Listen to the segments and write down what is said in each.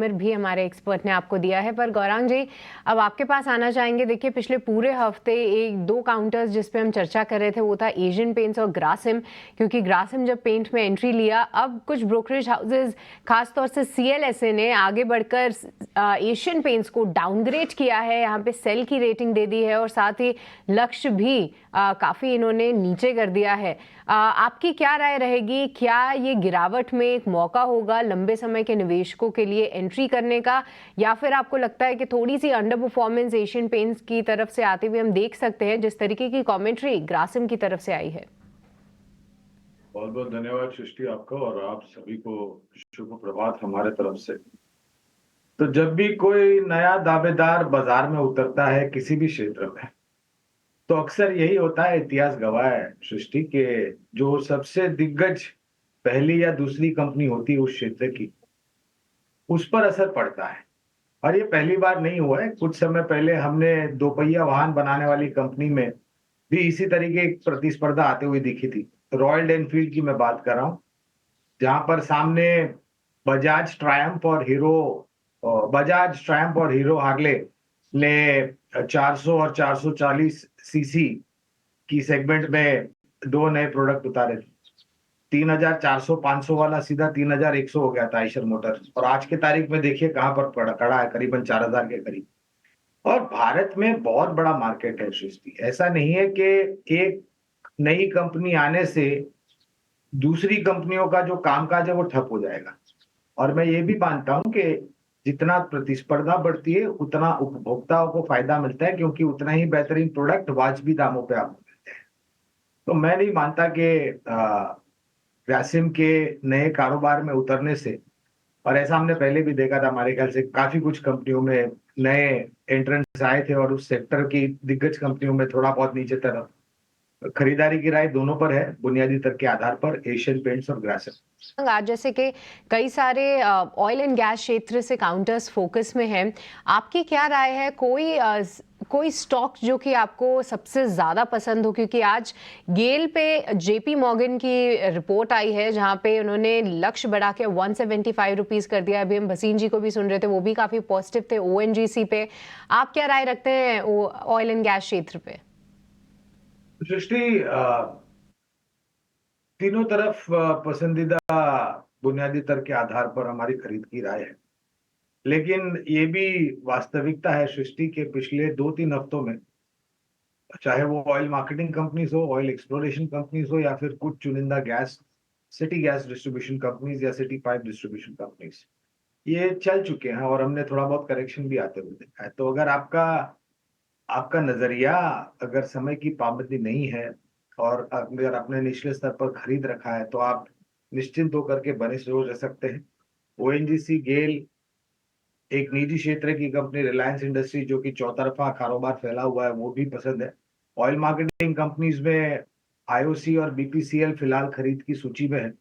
Disclaimer भी हमारे expert ने आपको दिया है। पर गौरांग जी, अब आपके पास आना चाहेंगे। देखिए, पिछले पूरे हफ्ते एक दो काउंटर्स जिस पे हम चर्चा कर रहे थे वो था एशियन पेंट्स और ग्रासिम, क्योंकि ग्रासिम जब पेंट में एंट्री लिया, अब कुछ ब्रोकरेज हाउसेज खासतौर से CLSA ने आगे बढ़कर एशियन पेंट्स को डाउनग्रेड किया है, यहाँ पे सेल की रेटिंग दे दी है और साथ ही लक्ष्य भी काफ़ी इन्होंने नीचे कर दिया है। आपकी क्या राय रहेगी? क्या ये गिरावट में एक मौका होगा लंबे समय के निवेशकों के लिए एंट्री करने का, या फिर आपको लगता है कि थोड़ी सी अंडर परफॉर्मेंस एशियन पेंट्स की तरफ से आते हुए हम देख सकते हैं, जिस तरीके की कमेंट्री ग्रासिम की तरफ से आई है? बहुत बहुत धन्यवाद सृष्टि आपका, और आप सभी को शुभ प्रभात हमारे तरफ से। तो जब भी कोई नया दावेदार बाजार में उतरता है किसी भी क्षेत्र में, तो अक्सर यही होता है, इतिहास गवाह है सृष्टि के, जो सबसे दिग्गज पहली या दूसरी कंपनी होती है उस क्षेत्र की, उस पर असर पड़ता है। और ये पहली बार नहीं हुआ है। कुछ समय पहले हमने दोपहिया वाहन बनाने वाली कंपनी में भी इसी तरीके की प्रतिस्पर्धा आते हुए दिखी थी। रॉयल एनफील्ड की मैं बात कर रहा हूँ, जहां पर सामने बजाज ट्रायम्फ और हीरो हार्ले ने 400 और 440 सीसी की सेगमेंट में दो नए प्रोडक्ट उतारे थे। 3400 500 वाला सीधा 3100 हो गया था आइशर मोटर्स, और आज की तारीख में देखिए कहां पर खड़ा है, करीबन 4000 के करीब। और भारत में बहुत बड़ा मार्केट है सृष्टि। ऐसा नहीं है कि एक नई कंपनी आने से दूसरी कंपनियों का जो कामकाज है वो ठप हो जाएगा। और मैं ये भी मानता हूं कि जितना प्रतिस्पर्धा बढ़ती है उतना उपभोक्ताओं को फायदा मिलता है, क्योंकि उतना ही बेहतरीन प्रोडक्ट वाजबी दामों पे आपको मिलते हैं। तो मैं नहीं मानता कि ग्रासिम के नए कारोबार में उतरने से, और ऐसा हमने पहले भी देखा था, हमारे ख्याल से काफी कुछ कंपनियों में नए एंट्रेंट्स आए थे और उस सेक्टर की दिग्गज कंपनियों में थोड़ा बहुत नीचे तरफ खरीदारी की राय दोनों पर है, बुनियादी तर्क के आधार पर, एशियन पेंट्स और ग्रासिम। आज जैसे कि कई सारे ऑयल एंड गैस क्षेत्र से काउंटर्स फोकस में हैं, आपकी क्या राय है? कोई स्टॉक जो कि आपको सबसे ज्यादा पसंद हो? क्योंकि आज गेल पे JP मॉर्गन की रिपोर्ट आई है, जहां पे उन्होंने लक्ष्य बढ़ा के 175 रुपीज कर दिया। अभी हम भसीन जी को भी सुन रहे थे, वो भी काफी पॉजिटिव थे ONGC पे। आप क्या राय रखते हैं ऑयल एंड गैस क्षेत्र पे? सृष्टि, तीनों तरफ पसंदीदा बुनियादी तर्क के आधार पर हमारी खरीद की राय है। लेकिन ये भी वास्तविकता है सृष्टि के, पिछले 2-3 हफ्तों में, चाहे वो ऑयल मार्केटिंग कंपनीज हो, ऑयल एक्सप्लोरेशन कंपनीज हो, या फिर कुछ चुनिंदा सिटी गैस डिस्ट्रीब्यूशन कंपनीज या सिटी पाइप डिस्ट्रीब्यूशन कंपनीज, ये चल चुके हैं और हमने थोड़ा बहुत करेक्शन भी आते हुए देखा है। तो अगर आपका आपका नजरिया, अगर समय की पाबंदी नहीं है और अगर आपने निचले स्तर पर खरीद रखा है, तो आप निश्चिंत होकर के बने रोज रह सकते हैं। ONGC, गेल, एक निजी क्षेत्र की कंपनी रिलायंस इंडस्ट्री जो कि चौतरफा कारोबार फैला हुआ है, वो भी पसंद है। ऑयल मार्केटिंग कंपनीज में IOC और BPCL फिलहाल खरीद की सूची में है।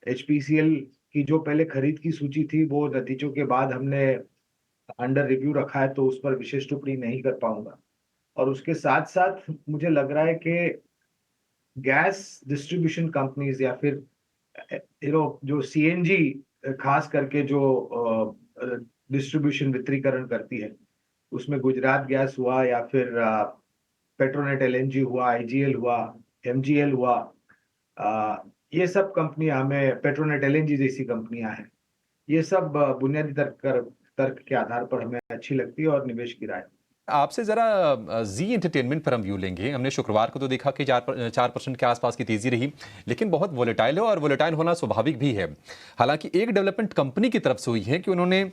HPCL की जो पहले खरीद की सूची थी, वो नतीजों के बाद हमने अंडर रिव्यू रखा है, तो उस पर विशेष टिप्पणी नहीं कर पाऊंगा। और उसके साथ साथ मुझे लग रहा है कि गैस डिस्ट्रीब्यूशन कंपनीज या फिर जो CNG खास करके जो डिस्ट्रीब्यूशन वितरीकरण करती है, उसमें गुजरात गैस हुआ या फिर पेट्रोनेट LNG हुआ, IGL हुआ, MGL हुआ, ये सब कंपनियां हमें, पेट्रोनेट LNG जैसी कंपनियां हैं, ये सब बुनियादी तर्क के आधार पर हमें अच्छी लगती है और निवेश की राय। आपसे जरा जी एंटरटेनमेंट पर हम व्यू लेंगे। हमने शुक्रवार को तो देखा कि 4% के आसपास की तेजी रही, लेकिन बहुत वोलेटाइल है और वोलेटाइल होना स्वाभाविक भी है। हालांकि एक डेवलपमेंट कंपनी की तरफ से हुई है कि उन्होंने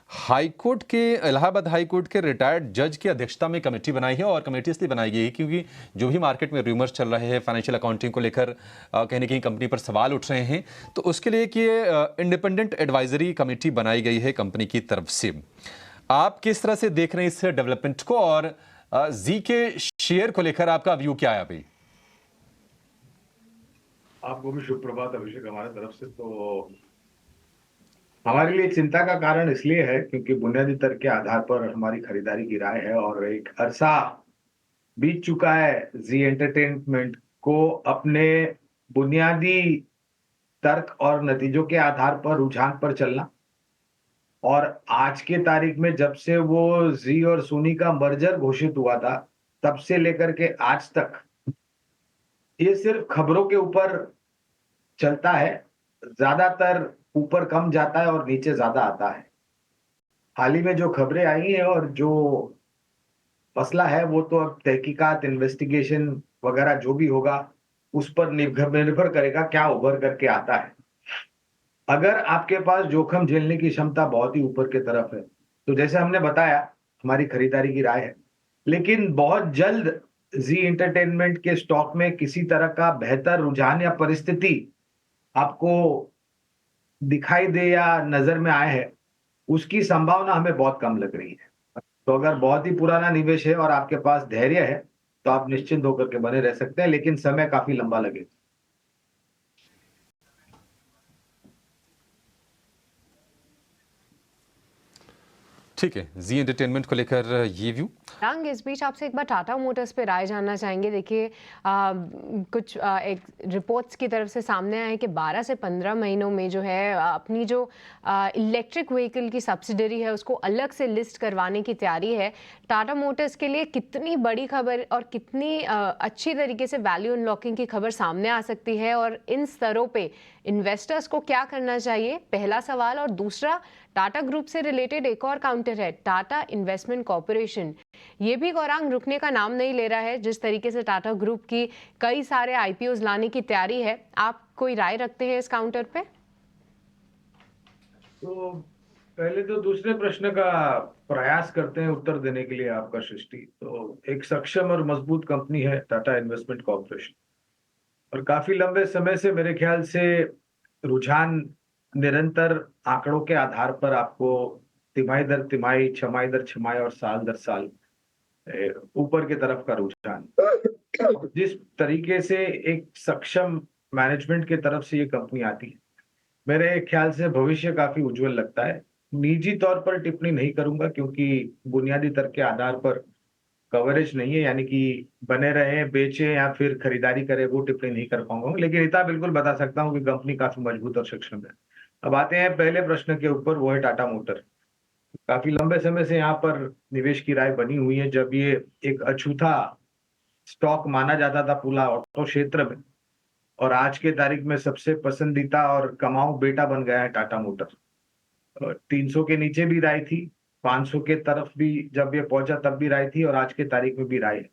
हाईकोर्ट के, इलाहाबाद हाईकोर्ट के रिटायर्ड जज की अध्यक्षता में कमेटी बनाई है। और कमेटी इसलिए बनाई गई है क्योंकि जो भी मार्केट में रूमर्स चल रहे हैं फाइनेंशियल अकाउंटिंग को लेकर, कहीं ना कहीं कंपनी पर सवाल उठ रहे हैं, तो उसके लिए कि इंडिपेंडेंट एडवाइजरी कमेटी बनाई गई है कंपनी की तरफ से। आप किस तरह से देख रहे हैं इस डेवलपमेंट को, और जी के शेयर को लेकर आपका व्यू क्या है अभी? आपको भी शुभ प्रभात अभिषेक हमारे तरफ से। तो हमारे लिए चिंता का कारण इसलिए है क्योंकि बुनियादी तर्क के आधार पर हमारी खरीदारी की राय है, और एक अरसा बीत चुका है जी एंटरटेनमेंट को अपने बुनियादी तर्क और नतीजों के आधार पर रुझान पर चलना। और आज के तारीख में जब से वो जी और सोनी का मर्जर घोषित हुआ था, तब से लेकर के आज तक ये सिर्फ खबरों के ऊपर चलता है। ज्यादातर ऊपर कम जाता है और नीचे ज्यादा आता है। हाल ही में जो खबरें आई हैं और जो मसला है वो तो अब तहकीकात, इन्वेस्टिगेशन वगैरह जो भी होगा उस पर निर्भर करेगा क्या उभर करके आता है। अगर आपके पास जोखिम झेलने की क्षमता बहुत ही ऊपर की तरफ है, तो जैसे हमने बताया हमारी खरीदारी की राय है। लेकिन बहुत जल्द जी एंटरटेनमेंट के स्टॉक में किसी तरह का बेहतर रुझान या परिस्थिति आपको दिखाई दे या नजर में आए है, उसकी संभावना हमें बहुत कम लग रही है। तो अगर बहुत ही पुराना निवेश है और आपके पास धैर्य है, तो आप निश्चिंत होकर के बने रह सकते हैं, लेकिन समय काफी लंबा लगेगा। ठीक है, जी एंटरटेनमेंट को लेकर ये व्यू। रंग, इस बीच आपसे एक बार टाटा मोटर्स पे राय जानना चाहेंगे। देखिए कुछ एक रिपोर्ट्स की तरफ से सामने आया है कि 12 से 15 महीनों में जो है अपनी जो इलेक्ट्रिक व्हीकल की सब्सिडरी है उसको अलग से लिस्ट करवाने की तैयारी है। टाटा मोटर्स के लिए कितनी बड़ी खबर और कितनी अच्छी तरीके से वैल्यू अनलॉकिंग की खबर सामने आ सकती है, और इन स्तरों पे इन्वेस्टर्स को क्या करना चाहिए, पहला सवाल। और दूसरा, टाटा ग्रुप से रिलेटेड एक और काउंटर है, टाटा इन्वेस्टमेंट कॉर्पोरेशन। ये भी गौरांग रुकने का नाम नहीं ले रहा है। जिस तरीके से टाटा ग्रुप की कई सारे आईपीओज लाने की तैयारी है, आप कोई राय रखते हैं इस काउंटर पे? तो पहले तो दूसरे प्रश्न का प्रयास करते हैं उत्तर देने के लिए आपका सृष्टि। तो एक सक्षम और मजबूत कंपनी है टाटा इन्वेस्टमेंट कॉर्पोरेशन, और काफी लंबे समय से मेरे ख्याल से रुझान निरंतर आंकड़ों के आधार पर आपको तिमाही दर तिमाही, छमाही दर छमाही और साल दर साल ऊपर की तरफ का रुझान। जिस तरीके से एक सक्षम मैनेजमेंट की तरफ से ये कंपनी आती है, मेरे ख्याल से भविष्य काफी उज्जवल लगता है। निजी तौर पर टिप्पणी नहीं करूंगा क्योंकि बुनियादी तर्क के आधार पर कवरेज नहीं है, यानी कि बने रहे, बेचे या फिर खरीदारी करे, वो टिप्पणी नहीं कर पाऊंगा। लेकिन इतना बिल्कुल बता सकता हूँ कि कंपनी काफी मजबूत और सक्षम है। अब आते हैं पहले प्रश्न के ऊपर, वो है टाटा मोटर। काफी लंबे समय से यहाँ पर निवेश की राय बनी हुई है। जब ये एक अछूता स्टॉक माना जाता था पूरा ऑटो क्षेत्र में, और आज के तारीख में सबसे पसंदीदा और कमाऊ बेटा बन गया है टाटा मोटर। 300 के नीचे भी राय थी, 500 के तरफ भी जब ये पहुंचा तब भी राय थी, और आज के तारीख में भी राय है।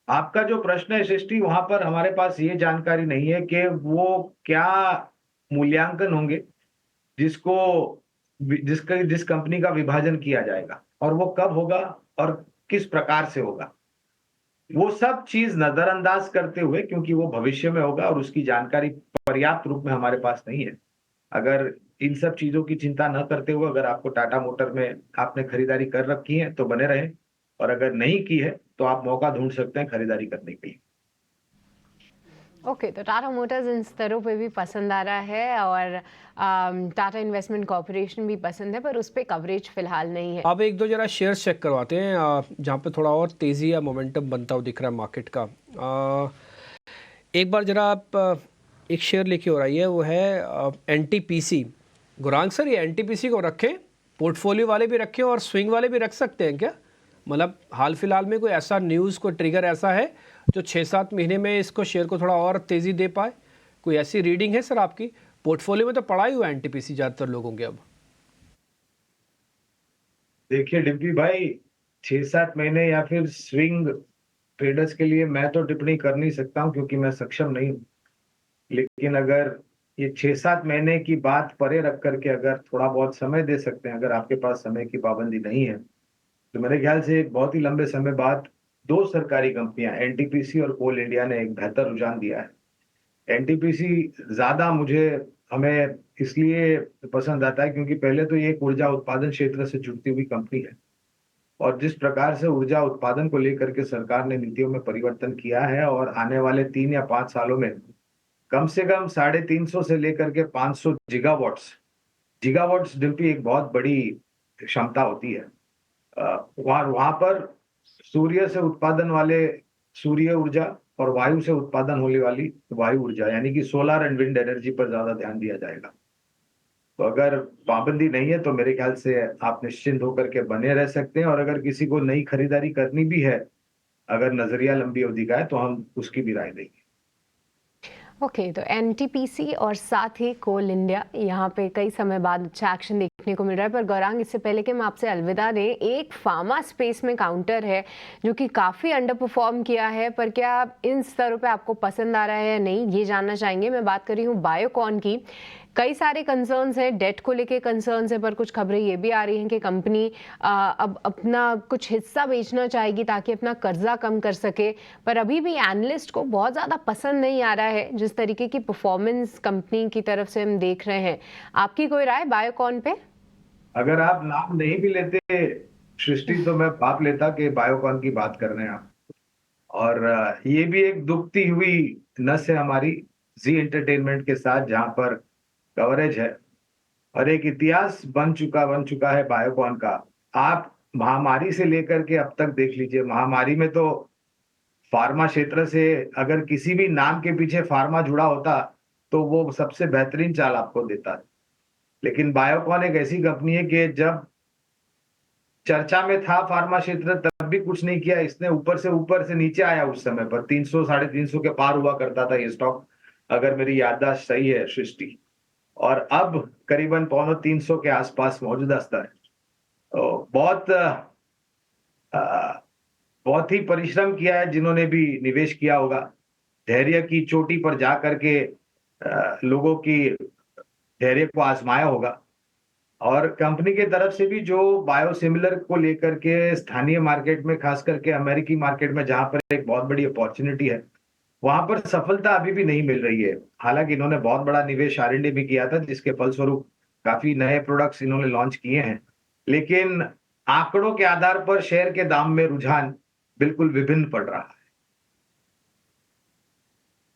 आपका जो प्रश्न है सृष्टि, वहां पर हमारे पास ये जानकारी नहीं है कि वो क्या मूल्यांकन होंगे जिसको जिस कंपनी का विभाजन किया जाएगा, और वो कब होगा और किस प्रकार से होगा। वो सब चीज नजरअंदाज करते हुए, क्योंकि वो भविष्य में होगा और उसकी जानकारी पर्याप्त रूप में हमारे पास नहीं है। अगर इन सब चीजों की चिंता न करते हुए अगर आपको टाटा मोटर में आपने खरीदारी कर रखी है तो बने रहे, और अगर नहीं की है तो आप मौका ढूंढ सकते हैं खरीदारी करने के लिए। ओके, तो टाटा मोटर्स इन स्तरों पे भी पसंद आ रहा है, और टाटा इन्वेस्टमेंट कॉर्पोरेशन भी पसंद है, पर उस पर कवरेज फिलहाल नहीं है। अब एक दो जरा शेयर्स चेक करवाते हैं जहाँ पे थोड़ा और तेज़ी या मोमेंटम बनता हुआ दिख रहा है मार्केट का। एक बार जरा आप एक शेयर लेके हो रही है, वो है एनटीपीसी। गुरांग सर, ये एनटीपीसी को रखें, पोर्टफोलियो वाले भी रखें और स्विंग वाले भी रख सकते हैं क्या? मतलब हाल फिलहाल में कोई ऐसा न्यूज़, कोई ट्रिगर ऐसा है जो 6-7 महीने में इसको शेयर को थोड़ा और तेज़ी दे पाए? कोई ऐसी रीडिंग है सर आपकी? पोर्टफोलियो में तो पड़ा ही हुआ है एनटीपीसी ज़्यादातर लोगों के अब। देखिए डिम्पी भाई, 6-7 महीने या फिर स्विंग ट्रेडर्स के लिए मैं तो टिप्पणी कर नहीं सकता हूं क्योंकि मैं सक्षम नहीं हूं। लेकिन अगर ये 6-7 महीने की बात परे रख करके अगर थोड़ा बहुत समय दे सकते हैं, अगर आपके पास समय की पाबंदी नहीं है, तो मेरे ख्याल से एक बहुत ही लंबे समय बाद दो सरकारी कंपनियां एनटीपीसी और कोल इंडिया ने एक बेहतर रुझान दिया है। एनटीपीसी ज्यादा हमें इसलिए पसंद आता है क्योंकि पहले तो ये एक ऊर्जा उत्पादन क्षेत्र से जुड़ती हुई कंपनी है, और जिस प्रकार से ऊर्जा उत्पादन को लेकर के सरकार ने नीतियों में परिवर्तन किया है, और आने वाले 3 या 5 सालों में कम से कम 350 से लेकर के 500 जिगावाट्स डिम्पी एक बहुत बड़ी क्षमता होती है। वहां पर सूर्य से उत्पादन वाले सूर्य ऊर्जा और वायु से उत्पादन होने वाली वायु ऊर्जा, यानी कि सोलर एंड विंड एनर्जी पर ज्यादा ध्यान दिया जाएगा। तो अगर पाबंदी नहीं है तो मेरे ख्याल से आप निश्चिंत होकर के बने रह सकते हैं, और अगर किसी को नई खरीदारी करनी भी है, अगर नजरिया लंबी अवधि का है, तो हम उसकी भी राय देंगे। ओके, तो एनटीपीसी और साथ ही कोल इंडिया, यहाँ पे कई समय बाद अच्छा एक्शन देखने को मिल रहा है। पर गौरांग, इससे पहले कि हम आपसे अलविदा दें, एक फार्मा स्पेस में काउंटर है जो कि काफ़ी अंडर परफॉर्म किया है, पर क्या इन स्तरों पे आपको पसंद आ रहा है या नहीं, ये जानना चाहेंगे। मैं बात कर रही हूँ बायोकॉन की। कई सारे कंसर्न्स हैं, डेट को लेके कंसर्न्स हैं, पर कुछ खबरें ये भी आ रही हैं कि कंपनी अब अपना कुछ हिस्सा बेचना चाहेगी ताकि अपना कर्जा कम कर सके। पर अभी भी एनालिस्ट को बहुत ज़्यादा पसंद नहीं आ रहा है जिस तरीके की परफॉर्मेंस कंपनी की तरफ से हम देख रहे हैं। आपकी कोई राय बायोकॉन पे? अगर आप नाम नहीं भी लेते सृष्टि, तो मैं भाप लेता कि बायोकॉन की बात कर रहे हैं आप। और ये भी एक दुखती हुई नस है हमारी जी एंटरटेनमेंट के साथ, जहां पर कवरेज है और एक इतिहास बन चुका है बायोकॉन का। आप महामारी से लेकर के अब तक देख लीजिए, महामारी में तो फार्मा क्षेत्र से अगर किसी भी नाम के पीछे फार्मा जुड़ा होता तो वो सबसे बेहतरीन चाल आपको देता है। लेकिन बायोकॉन एक ऐसी कंपनी है कि जब चर्चा में था फार्मा क्षेत्र, तब भी कुछ नहीं किया इसने। ऊपर से नीचे आया, उस समय पर 300 साढ़े 300 के पार हुआ करता था ये स्टॉक, अगर मेरी याददाश्त सही है सृष्टि, और अब करीबन 250 के आसपास मौजूदा स्तर है। तो बहुत ही परिश्रम किया है जिन्होंने भी निवेश किया होगा, धैर्य की चोटी पर जा करके लोगों की धैर्य को आजमाया होगा। और कंपनी के तरफ से भी जो बायोसिमिलर को लेकर के स्थानीय मार्केट में, खास करके अमेरिकी मार्केट में, जहां पर एक बहुत बड़ी अपॉर्चुनिटी है, वहां पर सफलता अभी भी नहीं मिल रही है। हालांकि इन्होंने बहुत बड़ा निवेश R&D भी किया था, जिसके फलस्वरूप काफी नए प्रोडक्ट्स इन्होंने लॉन्च किए हैं। लेकिन आंकड़ों के आधार पर शेयर के दाम में रुझान बिल्कुल विभिन्न पड़ रहा है।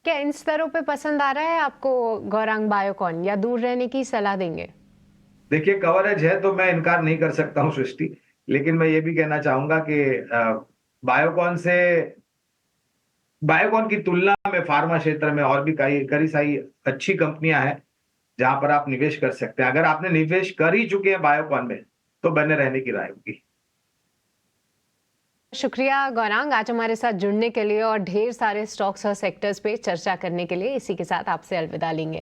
क्या इन स्तरों पे पसंद आ रहा है आपको गौरांग बायोकॉन, या दूर रहने की सलाह देंगे? देखिए, कवरेज है तो मैं इनकार नहीं कर सकता हूं सृष्टि, लेकिन मैं ये भी कहना चाहूंगा कि बायोकॉन से बायोकॉन की तुलना में फार्मा क्षेत्र में और भी कई सारी अच्छी कंपनियां हैं जहां पर आप निवेश कर सकते हैं। अगर आपने निवेश कर ही चुके हैं बायोकॉन में, तो बने रहने की राय होगी। शुक्रिया गौरांग, आज हमारे साथ जुड़ने के लिए और ढेर सारे स्टॉक्स और सेक्टर्स पे चर्चा करने के लिए। इसी के साथ आपसे अलविदा लेंगे।